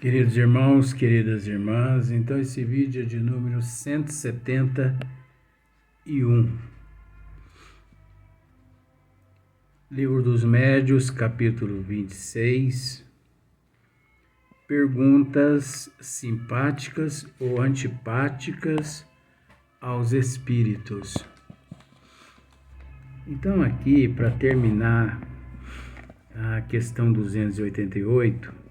Queridos irmãos, queridas irmãs, então esse vídeo é de número 171. Livro dos Médiuns, capítulo 26. Perguntas simpáticas ou antipáticas aos espíritos. Então aqui, para terminar a questão 288,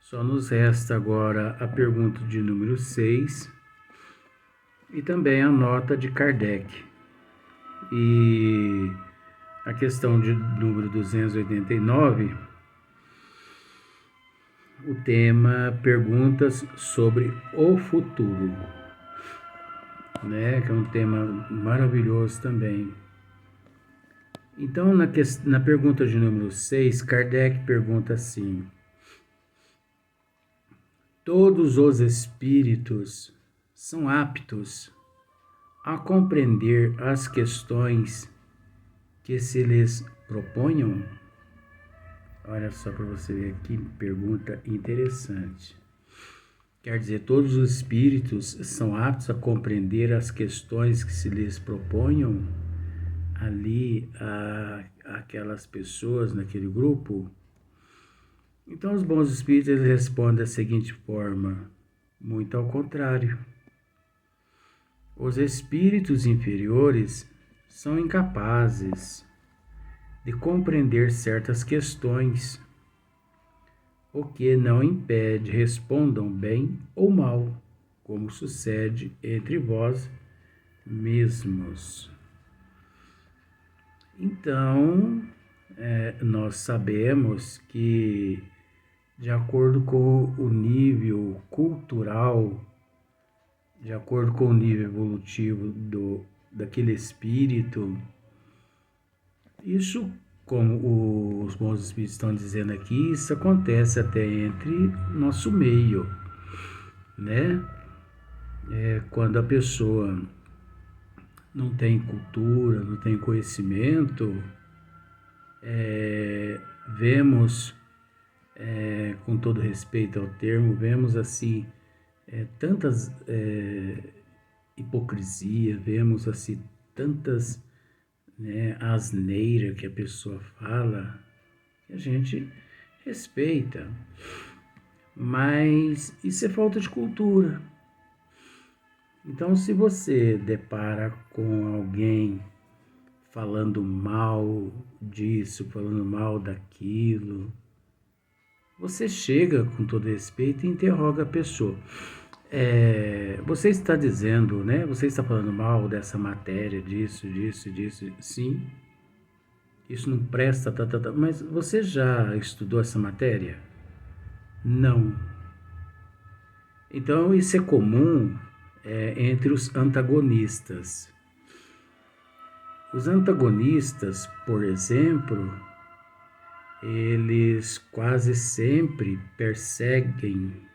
só nos resta agora a pergunta de número 6 e também a nota de Kardec. E a questão de número 289, o tema perguntas sobre o futuro, né? Que é um tema maravilhoso também. Então, na pergunta de número 6, Kardec pergunta assim: todos os espíritos são aptos a compreender as questões que se lhes proponham? Olha só para você ver que pergunta interessante. Quer dizer, todos os espíritos são aptos a compreender as questões que se lhes proponham ali aquelas pessoas naquele grupo? Então os bons espíritos eles respondem da seguinte forma: muito ao contrário. Os espíritos inferiores são incapazes de compreender certas questões, o que não impede respondam bem ou mal, como sucede entre vós mesmos. Então, nós sabemos que, de acordo com o nível cultural, de acordo com o nível evolutivo daquele espírito, isso, como os bons espíritos estão dizendo aqui, isso acontece até entre nosso meio, né? Quando a pessoa não tem cultura, não tem conhecimento, vemos, com todo respeito ao termo, vemos assim, tantas hipocrisia, vemos assim, tantas asneira que a pessoa fala, que a gente respeita, mas isso é falta de cultura. Então, se você depara com alguém falando mal disso, falando mal daquilo, você chega com todo respeito e interroga a pessoa. Você está dizendo, né? Você está falando mal dessa matéria, disso. Sim, isso não presta, mas você já estudou essa matéria? Não. Então, isso é comum entre os antagonistas. Os antagonistas, por exemplo, eles quase sempre perseguem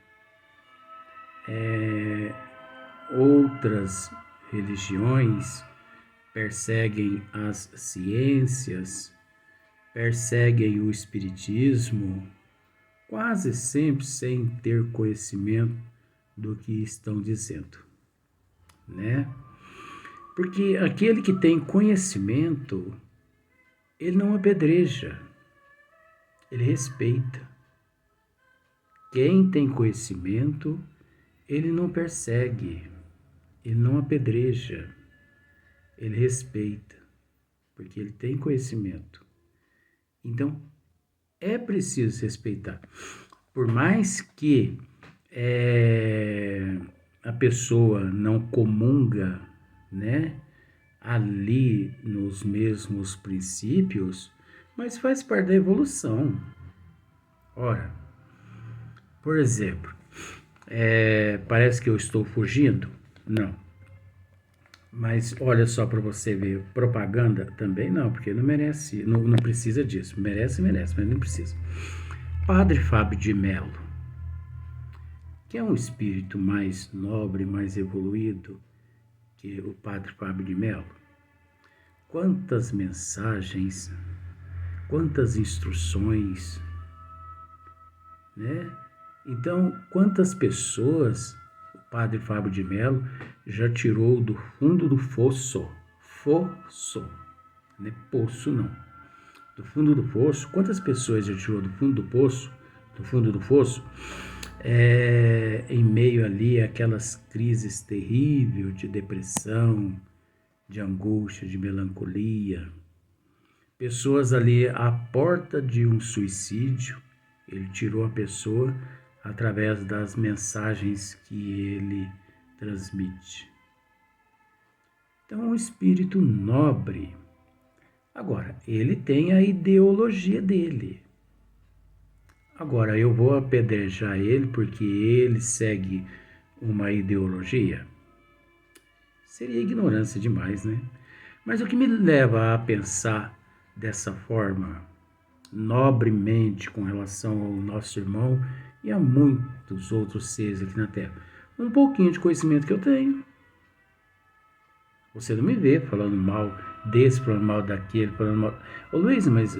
outras religiões, perseguem as ciências, perseguem o espiritismo, quase sempre sem ter conhecimento do que estão dizendo, né? Porque aquele que tem conhecimento, ele não apedreja, ele respeita. Quem tem conhecimento, ele não persegue, ele não apedreja, ele respeita, porque ele tem conhecimento. Então, é preciso respeitar. Por mais que a pessoa não comunga, né, ali nos mesmos princípios, mas faz parte da evolução. Ora, por exemplo, parece que eu estou fugindo? Não. Mas olha só para você ver, propaganda também não, porque não merece, não precisa disso. Merece, mas não precisa. Padre Fábio de Mello, que é um espírito mais nobre, mais evoluído que o Padre Fábio de Mello. Quantas mensagens, quantas instruções, né? Então, quantas pessoas o padre Fábio de Mello já tirou do fundo do fosso? Fosso, não é poço não. Do fundo do fosso, quantas pessoas já tirou do fundo do poço, do fundo do fosso, em meio ali àquelas crises terríveis de depressão, de angústia, de melancolia. Pessoas ali à porta de um suicídio, ele tirou a pessoa através das mensagens que ele transmite. Então, um espírito nobre. Agora, ele tem a ideologia dele. Agora, eu vou apedrejar ele porque ele segue uma ideologia? Seria ignorância demais, né? Mas o que me leva a pensar dessa forma, nobremente, com relação ao nosso irmão e a muitos outros seres aqui na Terra? Um pouquinho de conhecimento que eu tenho. Você não me vê falando mal desse, falando mal daquele, falando mal... Ô Luiz, mas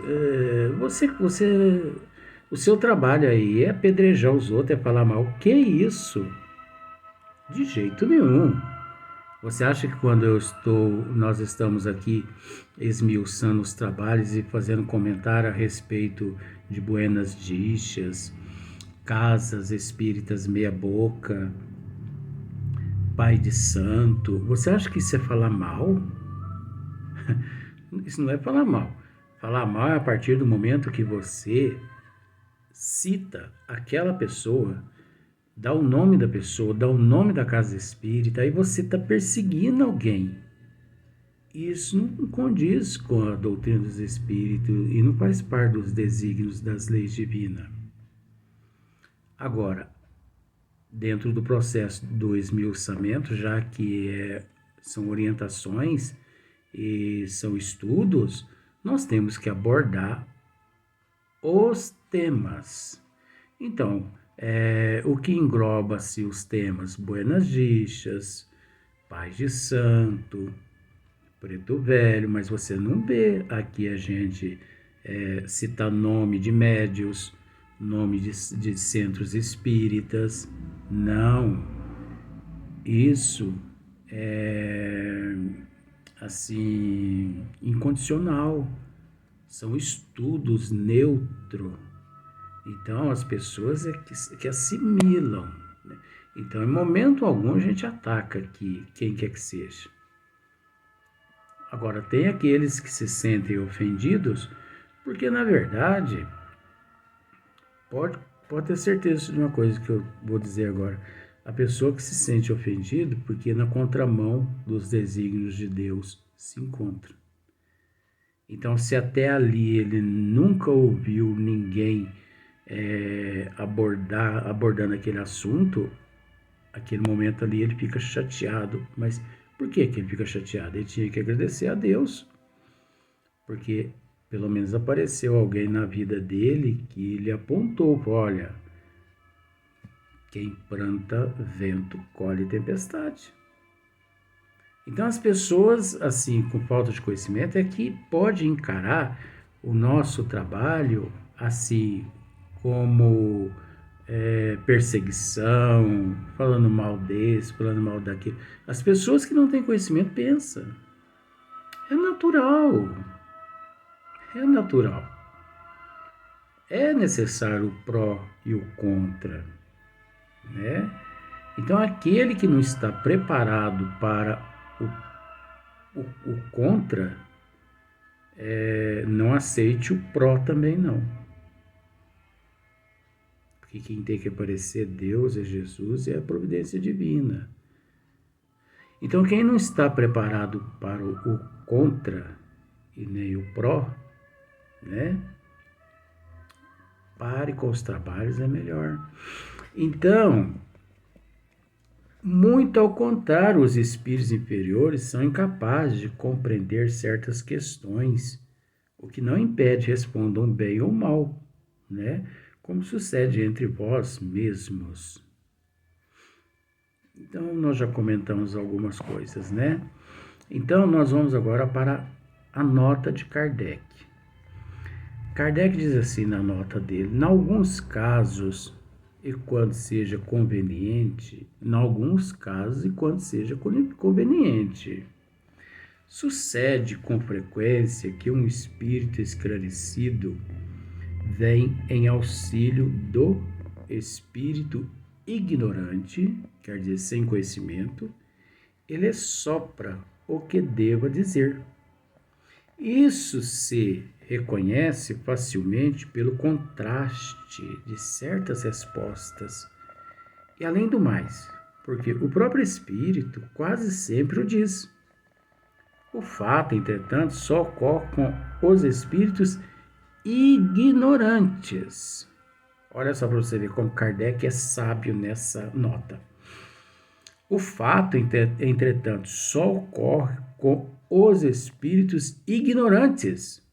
o seu trabalho aí é apedrejar os outros, é falar mal. Que isso? De jeito nenhum. Você acha que quando nós estamos aqui esmiuçando os trabalhos e fazendo comentário a respeito de buenas dixas, casas espíritas meia boca, pai de santo, você acha que isso é falar mal? Isso não é falar mal. Falar mal é a partir do momento que você cita aquela pessoa, dá o nome da pessoa, dá o nome da casa espírita, aí você está perseguindo alguém. Isso não condiz com a doutrina dos espíritos e não faz parte dos desígnios das leis divinas. Agora, dentro do processo do esmiuçamento, já que são orientações e são estudos, nós temos que abordar os temas. Então, o que engloba-se os temas? Buenas dixas, paz de santo, preto velho, mas você não vê aqui a gente citar nome de médios, nome de centros espíritas. Não. Isso é assim incondicional. São estudos neutros. Então, as pessoas que assimilam, né? Então, em momento algum, a gente ataca aqui quem quer que seja. Agora, tem aqueles que se sentem ofendidos, porque, na verdade, pode ter certeza de uma coisa que eu vou dizer agora. A pessoa que se sente ofendido, porque na contramão dos desígnios de Deus se encontra. Então, se até ali ele nunca ouviu ninguém abordando aquele assunto, aquele momento ali ele fica chateado. Mas por que ele fica chateado? Ele tinha que agradecer a Deus, porque pelo menos apareceu alguém na vida dele que ele apontou, olha, quem planta vento colhe tempestade. Então as pessoas, assim, com falta de conhecimento, é que pode encarar o nosso trabalho, assim, como perseguição, falando mal desse, falando mal daquele. As pessoas que não têm conhecimento pensam. É natural. É natural. É necessário o pró e o contra, né? Então, aquele que não está preparado para o contra, não aceite o pró também não. Porque quem tem que aparecer é Deus, é Jesus, é a providência divina. Então, quem não está preparado para o contra e nem o pró, né? Pare com os trabalhos, é melhor. Então, muito ao contrário, os espíritos inferiores são incapazes de compreender certas questões, o que não impede respondam bem ou mal, né? Como sucede entre vós mesmos. Então, nós já comentamos algumas coisas, né? Então, nós vamos agora para a nota de Kardec. Kardec diz assim na nota dele: em alguns casos, e quando seja conveniente, em alguns casos, e quando seja conveniente. Sucede com frequência que um espírito esclarecido vem em auxílio do espírito ignorante, quer dizer, sem conhecimento, ele sopra o que deva dizer. Isso se reconhece facilmente pelo contraste de certas respostas. E além do mais, porque o próprio espírito quase sempre o diz. O fato, entretanto, só ocorre com os espíritos ignorantes. Olha só para você ver como Kardec é sábio nessa nota. O fato, entretanto, só ocorre com os espíritos ignorantes,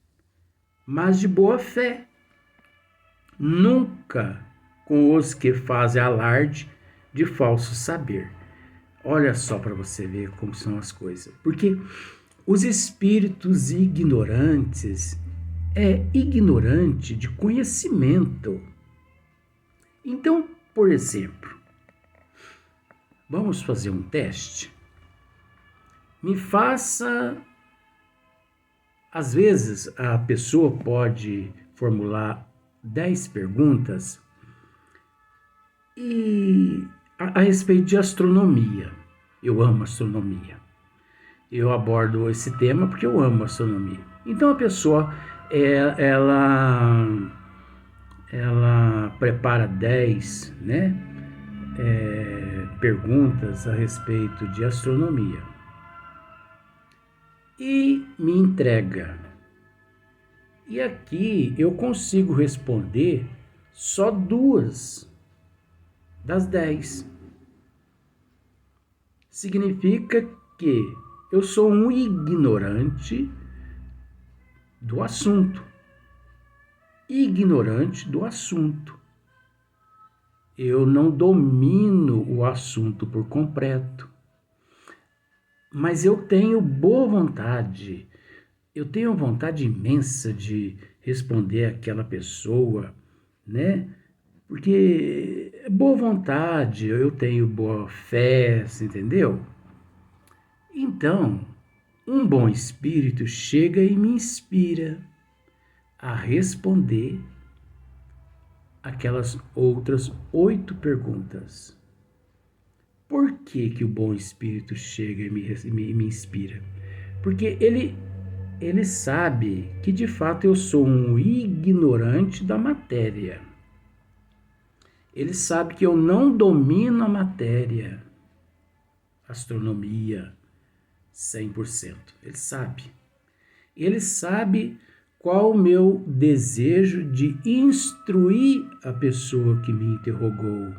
mas de boa fé. Nunca com os que fazem alarde de falso saber. Olha só para você ver como são as coisas. Porque os espíritos ignorantes é ignorante de conhecimento. Então, por exemplo, vamos fazer um teste? Me faça... Às vezes, a pessoa pode formular 10 perguntas a respeito de astronomia. Eu amo astronomia. Eu abordo esse tema porque eu amo astronomia. Então, a pessoa, ela prepara 10, né, perguntas a respeito de astronomia e me entrega. E aqui eu consigo responder só 2 das 10. Significa que eu sou um ignorante do assunto. Ignorante do assunto. Eu não domino o assunto por completo. Mas eu tenho boa vontade. Eu tenho vontade imensa de responder àquela pessoa, né? Porque é boa vontade, eu tenho boa fé, entendeu? Então, um bom espírito chega e me inspira a responder aquelas outras 8 perguntas. Por que o bom espírito chega e me inspira? Porque ele sabe que de fato eu sou um ignorante da matéria. Ele sabe que eu não domino a matéria, astronomia, 100%. Ele sabe. Ele sabe qual o meu desejo de instruir a pessoa que me interrogou.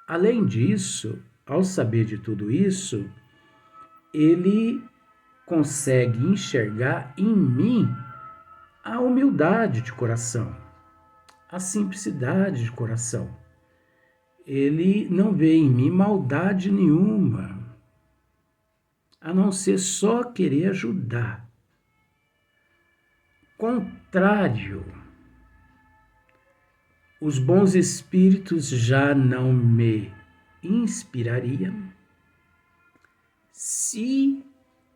Além disso, ao saber de tudo isso, ele consegue enxergar em mim a humildade de coração, a simplicidade de coração. Ele não vê em mim maldade nenhuma, a não ser só querer ajudar. Contrário, os bons espíritos já não me inspirariam se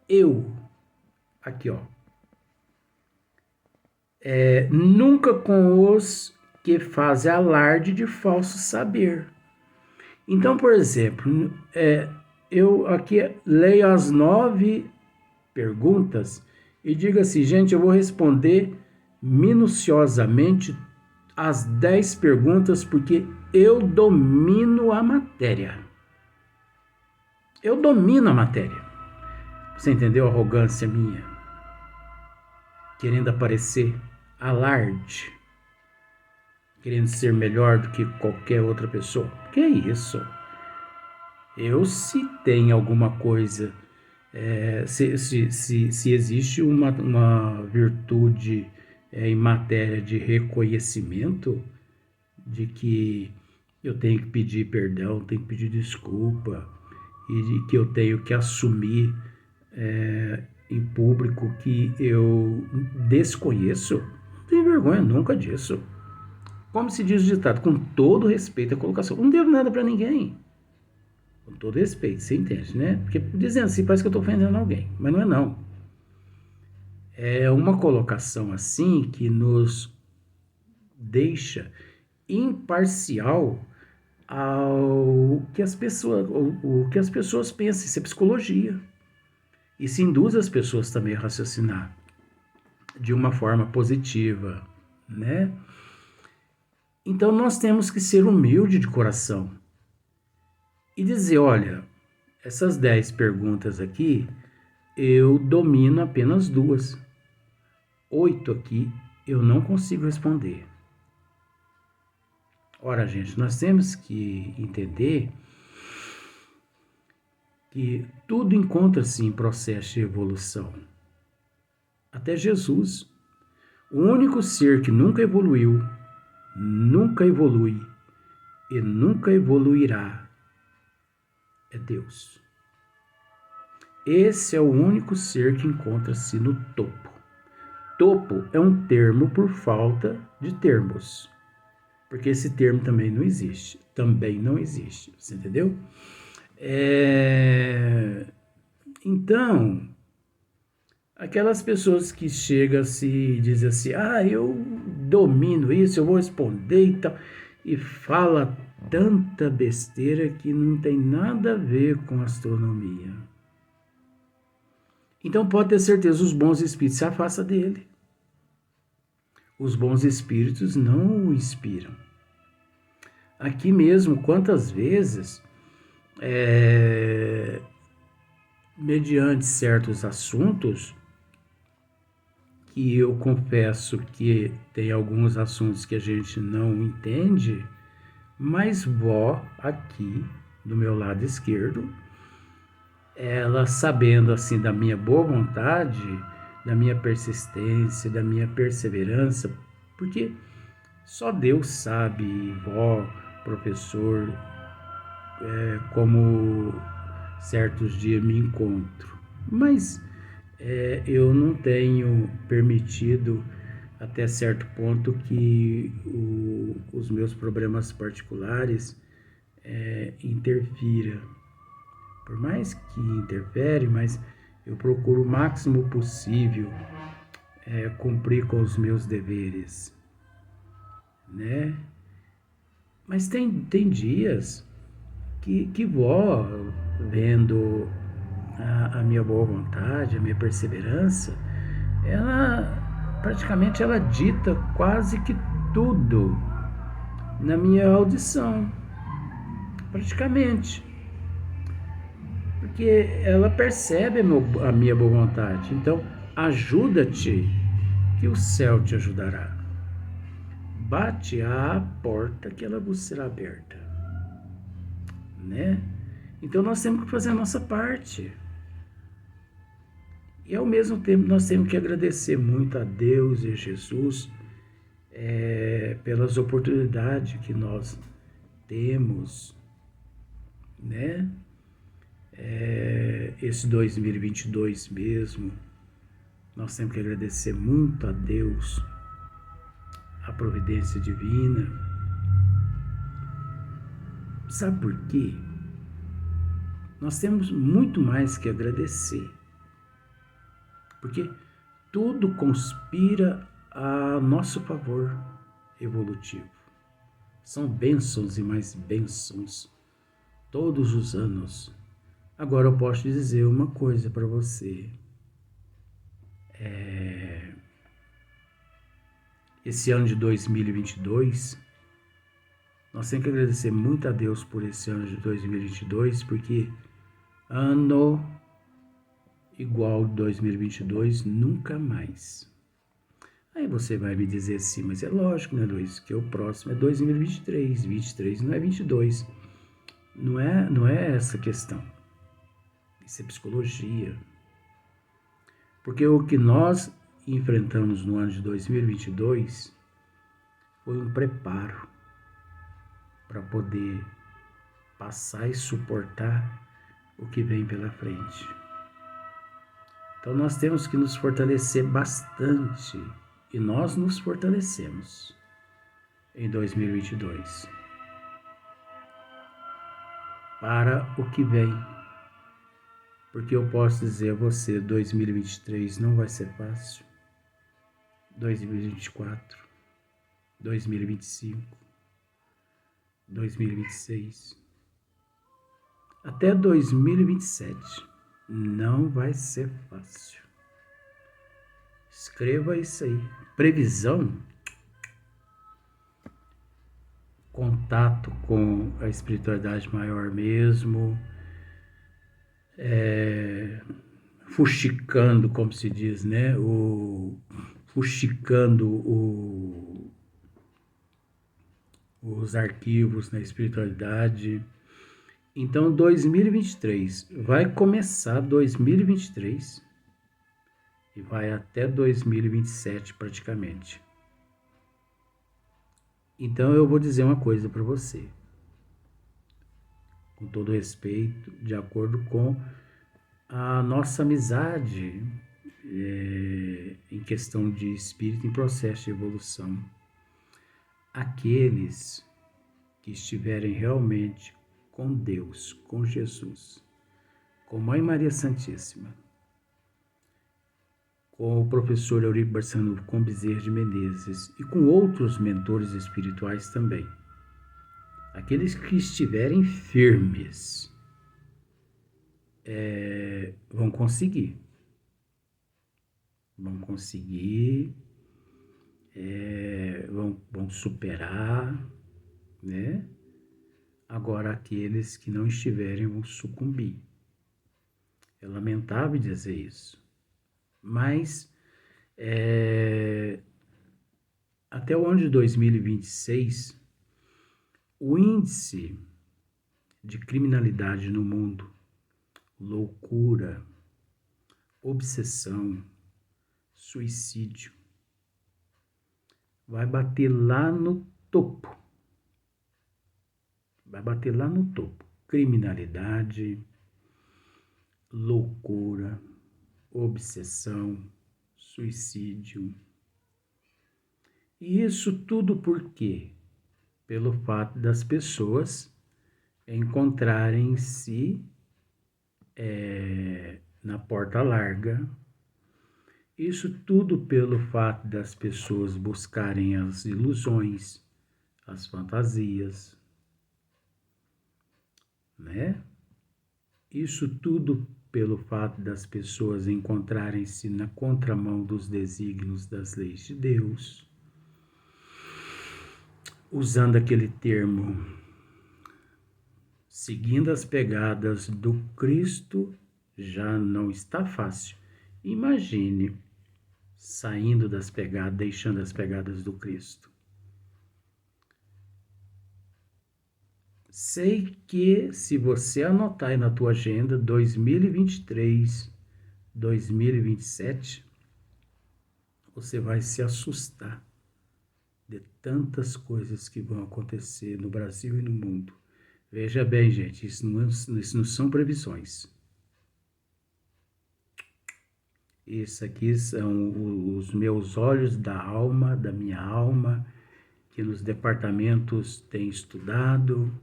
eu, aqui ó, nunca com os que fazem alarde de falso saber. Então, por exemplo, eu aqui leio as 9 perguntas e digo assim, gente, eu vou responder minuciosamente as 10 perguntas porque eu domino a matéria. Eu domino a matéria. Você entendeu a arrogância minha? Querendo aparecer alarde. Querendo ser melhor do que qualquer outra pessoa. Que é isso? Eu, se tem alguma coisa, se existe uma virtude em matéria de reconhecimento, de que eu tenho que pedir perdão, tenho que pedir desculpa, e de que eu tenho que assumir em público que eu desconheço, não tenho vergonha nunca disso. como se diz o ditado, com todo respeito à colocação. Não devo nada para ninguém. Com todo respeito, você entende, né? Porque dizendo assim parece que eu estou ofendendo alguém, mas não é não. É uma colocação assim que nos deixa imparcial ao que as pessoas, o que as pessoas pensam. Isso é psicologia. Isso induz as pessoas também a raciocinar de uma forma positiva, né? Então nós temos que ser humilde de coração e dizer, olha, essas 10 perguntas aqui, eu domino apenas 2. 8 aqui eu não consigo responder. Ora, gente, nós temos que entender que tudo encontra-se em processo de evolução. Até Jesus, o único ser que nunca evoluiu, nunca evolui e nunca evoluirá é Deus. Esse é o único ser que encontra-se no topo. Topo é um termo por falta de termos, porque esse termo também não existe. Também não existe, você entendeu? Então, aquelas pessoas que chegam assim e dizem assim, eu domino isso, eu vou responder e tal, e fala tanta besteira que não tem nada a ver com astronomia. Então pode ter certeza, os bons espíritos se afastam dele. Os bons espíritos não o inspiram. Aqui mesmo, quantas vezes, mediante certos assuntos, que eu confesso que tem alguns assuntos que a gente não entende, mas vó aqui do meu lado esquerdo, ela sabendo assim da minha boa vontade, da minha persistência, da minha perseverança, porque só Deus sabe, vó, professor, como certos dias me encontro. Mas eu não tenho permitido até certo ponto que os meus problemas particulares interfira. Por mais que interfere, mas eu procuro o máximo possível cumprir com os meus deveres, né? Mas tem dias que vó, vendo a minha boa vontade, a minha perseverança, praticamente ela dita quase que tudo na minha audição, praticamente, porque ela percebe a minha boa vontade. Então, ajuda-te, que o céu te ajudará. Bate à porta que ela vos será aberta, né? Então nós temos que fazer a nossa parte. E ao mesmo tempo nós temos que agradecer muito a Deus e a Jesus pelas oportunidades que nós temos, né? Esse 2022 mesmo, nós temos que agradecer muito a Deus, a providência divina. Sabe por quê? Nós temos muito mais que agradecer, porque tudo conspira a nosso favor evolutivo. São bênçãos e mais bênçãos todos os anos. Agora eu posso dizer uma coisa para você. Esse ano de 2022, nós temos que agradecer muito a Deus por esse ano de 2022, porque ano igual 2022 nunca mais. Aí você vai me dizer assim, mas é lógico, né, Luiz, que o próximo é 2023, 23 não é 22. Não é essa questão. Isso é psicologia. Porque o que nós enfrentamos no ano de 2022 foi um preparo para poder passar e suportar o que vem pela frente. Então nós temos que nos fortalecer bastante, e nós nos fortalecemos. em 2022. Para o que vem. Porque eu posso dizer a você, 2023 não vai ser fácil. 2024, 2025, 2026, até 2027 não vai ser fácil. Escreva isso aí. Previsão, contato com a espiritualidade maior mesmo, fuxicando, como se diz, né? Fuxicando os arquivos na espiritualidade. Então, 2023, vai começar 2023 e vai até 2027 praticamente. Então, eu vou dizer uma coisa para você, com todo respeito, de acordo com a nossa amizade em questão de espírito em processo de evolução. Aqueles que estiverem realmente com Deus, com Jesus, com Mãe Maria Santíssima, com o professor Eurico Barçanufo, com Bezerra de Menezes e com outros mentores espirituais também. Aqueles que estiverem firmes vão conseguir. Vão conseguir, vão superar, né? Agora, aqueles que não estiverem vão sucumbir. É lamentável dizer isso. Mas, até o ano de 2026, o índice de criminalidade no mundo, loucura, obsessão, suicídio, vai bater lá no topo. Vai bater lá no topo. Criminalidade, loucura, obsessão, suicídio. E isso tudo por quê? Pelo fato das pessoas encontrarem-se na porta larga. Isso tudo pelo fato das pessoas buscarem as ilusões, as fantasias, né? Isso tudo pelo fato das pessoas encontrarem-se na contramão dos desígnios das leis de Deus, usando aquele termo, seguindo as pegadas do Cristo, já não está fácil. Imagine saindo das pegadas, deixando as pegadas do Cristo. Sei que se você anotar aí na tua agenda 2023, 2027, você vai se assustar de tantas coisas que vão acontecer no Brasil e no mundo. Veja bem, gente, isso não são previsões. Isso aqui são os meus olhos da alma, da minha alma, que nos departamentos tem estudado.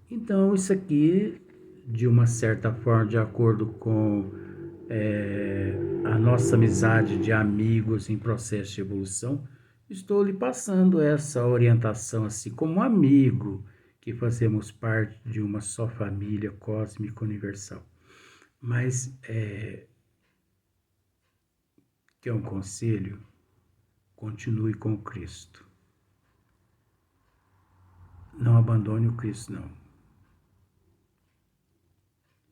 Então, isso aqui, de uma certa forma, de acordo com a nossa amizade de amigos em processo de evolução, estou lhe passando essa orientação, assim, como amigo, que fazemos parte de uma só família cósmica universal. Mas, que é um conselho, continue com o Cristo. Não abandone o Cristo, não.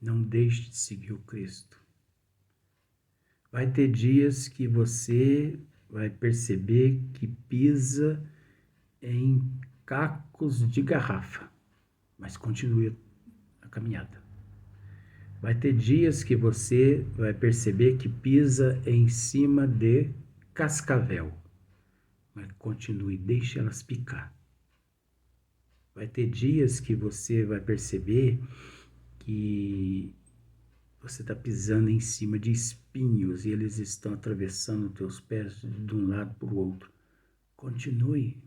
Não deixe de seguir o Cristo. Vai ter dias que você vai perceber que pisa em cacos de garrafa, mas continue a caminhada. Vai ter dias que você vai perceber que pisa em cima de cascavel, mas continue, deixe elas picar. Vai ter dias que você vai perceber que você está pisando em cima de espinhos e eles estão atravessando os teus pés de um lado para o outro. Continue.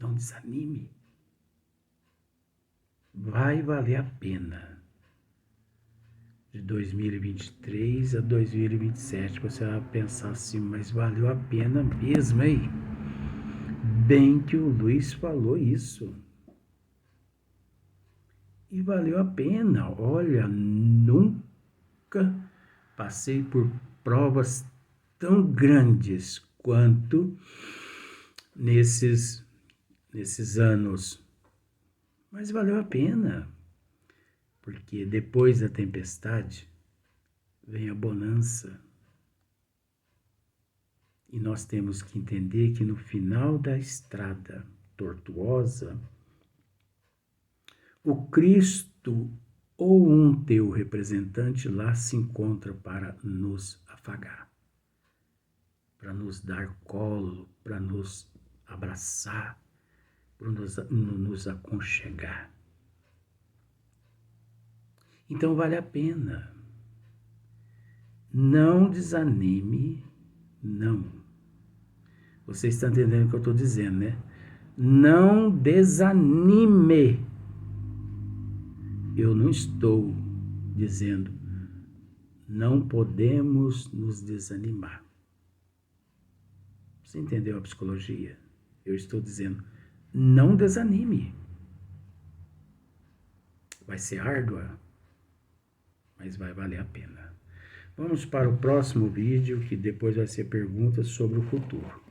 Não desanime. Vai valer a pena. De 2023 a 2027, você vai pensar assim, mas valeu a pena mesmo, hein? Bem que o Luiz falou isso. E valeu a pena. Olha, nunca passei por provas tão grandes quanto nesses anos. Mas valeu a pena, porque depois da tempestade vem a bonança. E nós temos que entender que no final da estrada tortuosa, o Cristo ou um teu representante lá se encontra para nos afagar, para nos dar colo, para nos abraçar, para nos aconchegar. Então vale a pena. Não desanime, não. Você está entendendo o que eu estou dizendo, né? Não desanime. Eu não estou dizendo não podemos nos desanimar. Você entendeu a psicologia? Eu estou dizendo não desanime. Vai ser árdua, mas vai valer a pena. Vamos para o próximo vídeo, que depois vai ser perguntas sobre o futuro.